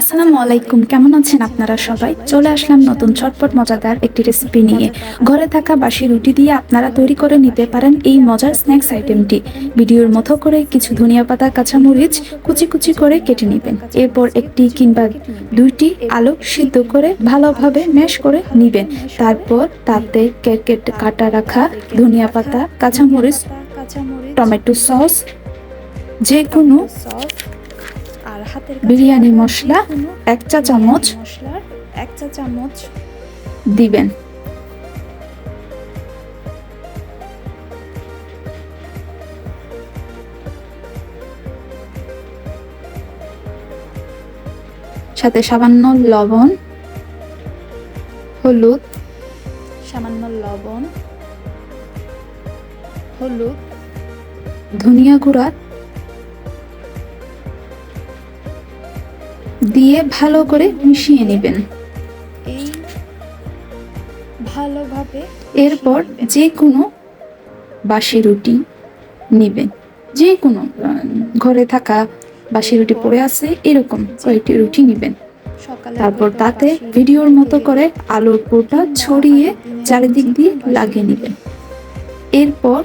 আসসালামু আলাইকুম, কেমন আছেন আপনারা সবাই? চলে আসলাম নতুন চটপট মজাদার একটি রেসিপি নিয়ে। ঘরে থাকা বাসি রুটি দিয়ে আপনারা তৈরি করে নিতে পারেন এই মজার স্ন্যাক্স আইটেমটি। ভিডিওর মতো করে কিছু ধনিয়া পাতা, কাঁচামরিচ কুচি কুচি করে কেটে নেবেন। এরপর একটি কিংবা দুইটি আলু সিদ্ধ করে ভালোভাবে ম্যাশ করে নেবেন। তারপর তাতে কাটা রাখা ধনিয়া পাতা, কাঁচামরিচ, টমেটো সস, যে কোনো বিরিয়ানি মশলা এক চা চামচ দিবেন। সাথে সামান্য লবণ, হলুদ, ধনিয়া গুঁড়া দিয়ে ভালো করে মিশিয়ে নেবেন। এরপর যে কোনো বাসি রুটি নেবেন, যে কোনো ঘরে থাকা বাসি রুটি পড়ে আছে এরকম কয়েকটি রুটি নেবেন। তারপর তাতে ভিডিওর মতো করে আলুর পুরটা ছড়িয়ে চারিদিক দিয়ে লাগিয়ে নেবেন। এরপর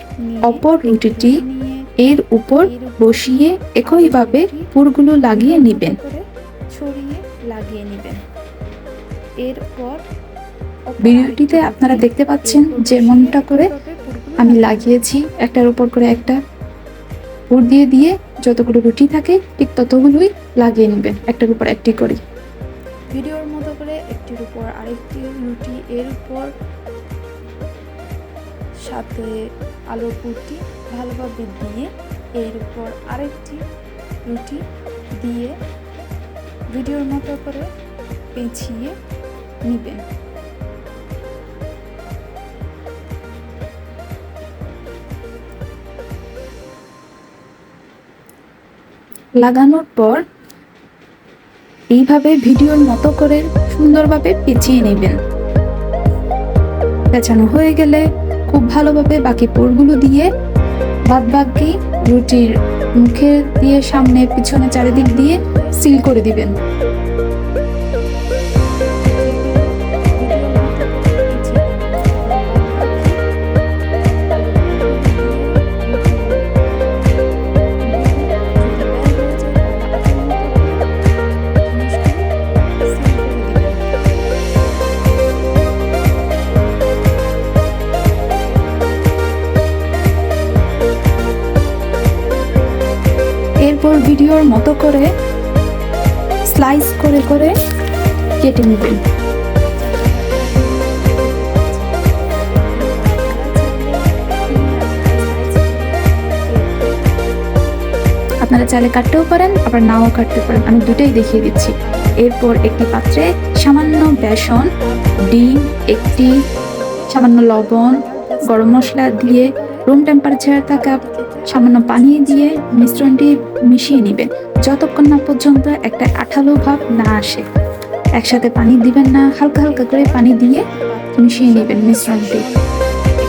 অপর রুটিটি এর উপর বসিয়ে একইভাবে পুরগুলো লাগিয়ে নেবেন। ভিডিওটিতে আপনারা দেখতে পাচ্ছেন যেমনটা করে আমি লাগিয়েছি, একটার উপর করে একটা পুর দিয়ে দিয়ে যতগুলো রুটি থাকে ঠিক ততগুলোই লাগিয়ে নেবেন, একটার উপর একটি করে। ভিডিওর মতো করে একটির উপর আরেকটি রুটি, এর উপর সাথে আলুর পুরটি ভালোভাবে দিয়ে এর উপর আরেকটি রুটি দিয়ে ভিডিওর মতো করে পেঁচিয়ে নেবেন। লাগানোর পর এইভাবে ভিডিওর মতো করে সুন্দরভাবে পেঁচিয়ে নেবেন। পেঁচানো হয়ে গেলে খুব ভালোভাবে বাকি পুরগুলো দিয়ে বাদবাকি রুটির মুখে দিয়ে সামনে পিছনে চারিদিক দিয়ে সিল করে দিবেন। এরপর ভিডিওর মতো করে স্লাইস করে করে কেটে নেবেন। আপনারা চাইলে কাটতেও পারেন, আবার নাও কাটতে পারেন, আমি দুটোই দেখিয়ে দিচ্ছি। এরপর একটি পাত্রে সামান্য বেসন, ডিম, একটি সামান্য লবণ, গরম মশলা দিয়ে রুম টেম্পারেচারে থাকা সামান্য পানি দিয়ে মিশ্রণটি মিশিয়ে নেবেন যতক্ষণ না পর্যন্ত একটা আঠালো ভাব না আসে। একসাথে পানি দিবেন না, হালকা হালকা করে পানি দিয়ে মিশিয়ে নেবেন মিশ্রণটি।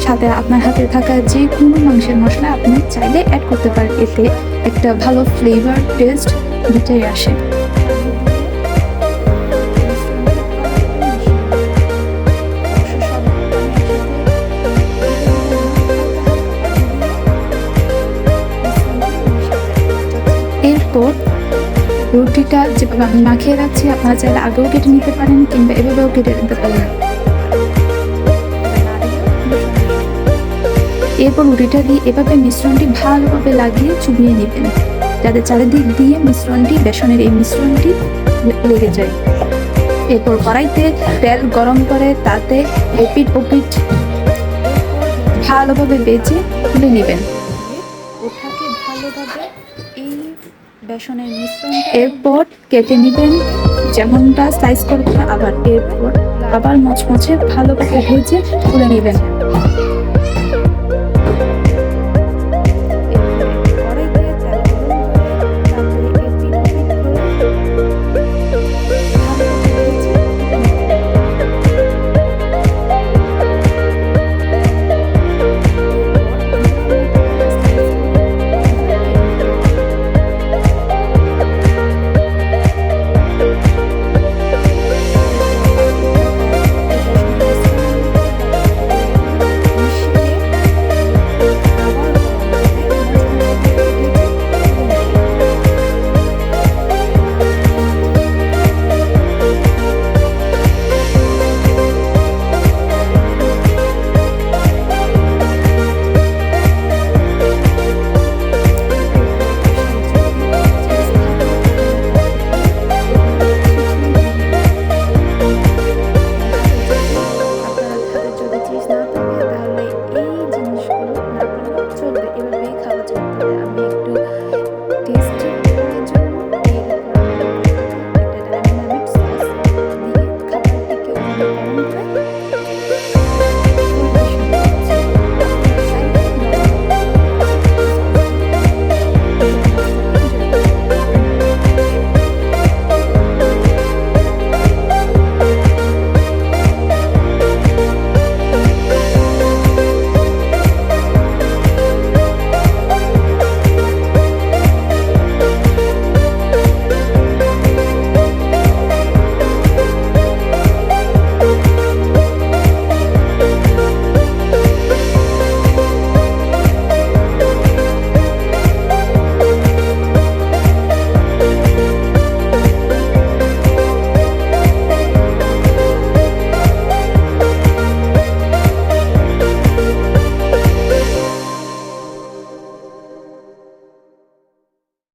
সাথে আপনার হাতে থাকা যে কোনো মাংসের মশলা আপনি চাইলে অ্যাড করতে পারেন, এতে একটা ভালো ফ্লেভার, টেস্ট দুটাই আসে। এরপর রুটিটা যেভাবে আমি মাখিয়ে রাখছি আপনারা চাইলে আগেও কেটে নিতে পারেন কিংবা এভাবেও কেটে নিতে পারেন। এরপর রুটিটা দিয়ে এভাবে মিশ্রণটি ভালোভাবে লাগিয়ে চুবিয়ে নেবেন যাতে চারিদিক দিয়ে মিশ্রণটি, বেসনের এই মিশ্রণটি লেগে যায়। এরপর কড়াইতে তেল গরম করে তাতে এপিঠ ওপিঠ ভালোভাবে বেজে তুলে নেবেন। বেসনের মিশ্রণ এরপর কেটে নেবেন যেমনটা স্লাইস করবেন, আবার এরপর আবার মচমচে ভালোভাবে ভেজে তুলে নেবেন।